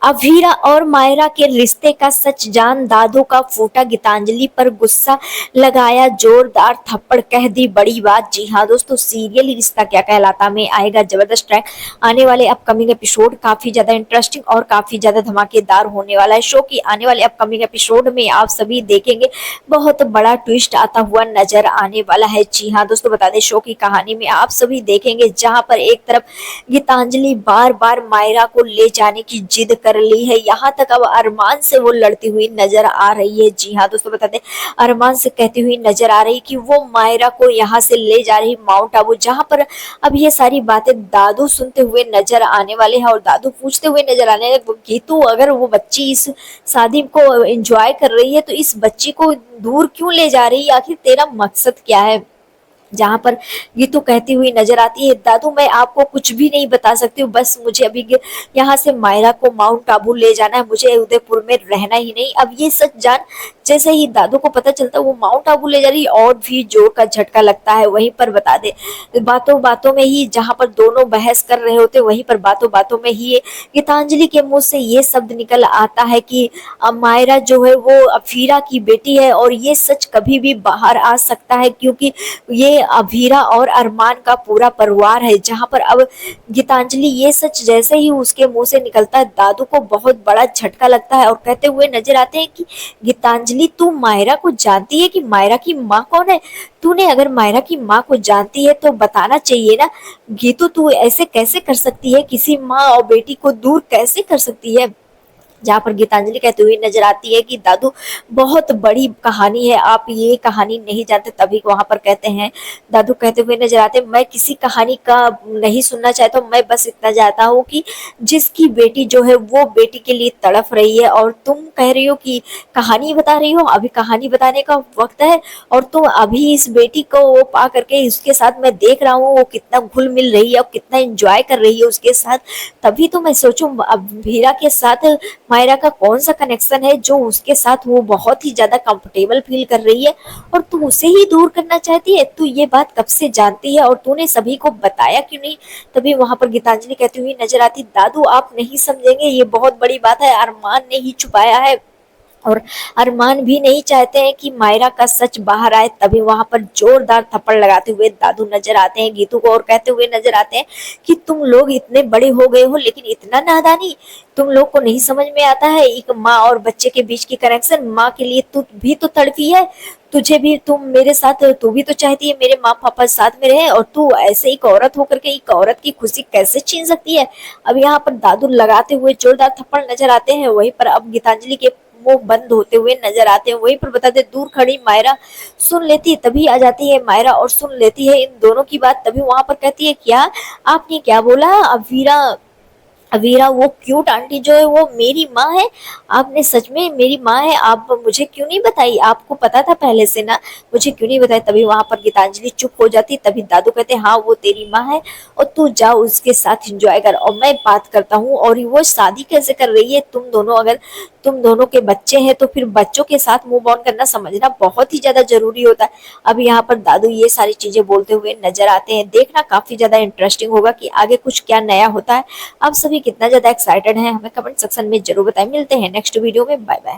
अभीरा और मायरा के रिश्ते का सच जान दादू का फूटा गीतांजलि पर गुस्सा, लगाया जोरदार थप्पड़, कह दी बड़ी बात। जी हाँ दोस्तों, सीरियल रिश्ता क्या कहलाता में आएगा जबरदस्त ट्रैक। आने वाले अपकमिंग एपिसोड काफी ज्यादा इंटरेस्टिंग और काफी ज्यादा धमाकेदार होने वाला है। शो की आने वाले अपकमिंग एपिसोड में आप सभी देखेंगे बहुत बड़ा ट्विस्ट आता हुआ नजर आने वाला है। जी हाँ दोस्तों, बता दें शो की कहानी में आप सभी देखेंगे जहां पर एक तरफ गीतांजलि बार बार मायरा को ले जाने की जिद कर ली है, यहाँ तक अब अरमान से वो लड़ती हुई नजर आ रही है। जी हाँ दोस्तों, बता दें अरमान से कहती हुई नजर आ रही कि वो मायरा को यहाँ से ले जा रही माउंट आबू, जहाँ पर अब ये सारी बातें दादू सुनते हुए नजर आने वाले हैं और दादू पूछते हुए नजर आने वाले कि तू अगर वो बच्ची इस शादी को एंजॉय कर रही है तो इस बच्ची को दूर क्यों ले जा रही है, आखिर तेरा मकसद क्या है। जहां पर गीतू कहती हुई नजर आती है, दादू मैं आपको कुछ भी नहीं बता सकती हूँ, बस मुझे अभी यहाँ से मायरा को माउंट आबू ले जाना है, मुझे उदयपुर में रहना ही नहीं। अब ये सच जान जैसे ही दादू को पता चलता है वो माउंट आबू ले जा रही है, और भी जोर का झटका लगता है। वहीं पर बता दे बातों बातों में ही जहां पर दोनों बहस कर रहे होते, वहीं पर बातों बातों में ही गीतांजलि के मुंह से ये शब्द निकल आता है कि मायरा जो है वो अफीरा की बेटी है, और ये सच कभी भी बाहर आ सकता है क्योंकि ये अभीरा और अरमान का पूरा परिवार है। जहां पर अब गीतांजलि ये सच जैसे ही उसके मुंह से निकलता है, दादू को बहुत बड़ा झटका लगता है और कहते हुए नजर आते हैं कि गीतांजलि तू मायरा को जानती है कि मायरा की माँ कौन है। तूने अगर मायरा की माँ को जानती है तो बताना चाहिए ना। गीतू तू ऐसे कैसे कर सकती है, किसी माँ और बेटी को दूर कैसे कर सकती है। जहाँ पर गीतांजलि कहती हुई नजर आती है कि दादू बहुत बड़ी कहानी है, आप ये कहानी नहीं जानते। तभी वहां पर कहते हैं, दादू कहते हुए नजर आते हैं, मैं किसी कहानी का नहीं सुनना चाहता हूँ, मैं बस इतना चाहता हूँ कि जिसकी बेटी जो है वो बेटी के लिए तड़प रही है, और तुम कह रही हो कि कहानी बता रही हो, अभी कहानी बताने का वक्त है। और तुम अभी इस बेटी को वो पा करके उसके साथ मैं देख रहा हूँ वो कितना घुल मिल रही है और कितना एंजॉय कर रही है उसके साथ। तभी तो मैं सोचूं अब वीरा के साथ मायरा का कौन सा कनेक्शन है जो उसके साथ वो बहुत ही ज्यादा कंफर्टेबल फील कर रही है, और तू उसे ही दूर करना चाहती है। तू ये बात कब से जानती है और तूने सभी को बताया क्यों नहीं। तभी वहां पर गीतांजलि कहती हुई नजर आती, दादू आप नहीं समझेंगे, ये बहुत बड़ी बात है, अरमान ने ही छुपाया है और अरमान भी नहीं चाहते हैं कि मायरा का सच बाहर आए। तभी वहां पर जोरदार थप्पड़ लगाते हुए दादू नजर आते हैं गीतू को और कहते हुए नजर आते हैं कि तुम लोग इतने बड़े हो गए हो लेकिन इतना नादानी तुम लोग को नहीं समझ में आता है। एक माँ और बच्चे के बीच की कनेक्शन, माँ के लिए तू भी तो तड़पी है, तुझे भी तुम मेरे साथ, तू भी तो चाहती है मेरे माँ पापा साथ में रहे, और तू ऐसे एक औरत होकर के एक औरत की खुशी कैसे छीन सकती है। अब यहाँ पर दादू लगाते हुए जोरदार थप्पड़ नजर आते हैं। वहीं पर अब गीतांजलि के मुंह बंद होते हुए नजर आते हैं। वहीं पर बता दे दूर खड़ी मायरा सुन लेती है, तभी आ जाती है मायरा और सुन लेती है इन दोनों की बात। तभी वहां पर कहती है, क्या आपने क्या बोला। अवीरा अवीरा वो क्यूट आंटी जो है वो मेरी माँ है, आपने सच में मेरी माँ है, आप मुझे क्यों नहीं बताई, आपको पता था पहले से ना, मुझे क्यों नहीं बताई। तभी वहां पर गीतांजलि चुप हो जाती। तभी दादू कहते हाँ वो तेरी माँ है और तू जा उसके साथ एंजॉय कर, और मैं बात करता हूँ। और वो शादी कैसे कर रही है, तुम दोनों अगर तुम दोनों के बच्चे हैं तो फिर बच्चों के साथ मूव ऑन करना समझना बहुत ही ज्यादा जरूरी होता है। अब यहाँ पर दादू ये सारी चीजें बोलते हुए नजर आते हैं। देखना काफी ज्यादा इंटरेस्टिंग होगा कि आगे कुछ क्या नया होता है। आप सभी कितना ज्यादा एक्साइटेड हैं हमें कमेंट सेक्शन में जरूर बताएं। मिलते हैं नेक्स्ट वीडियो में, बाय बाय।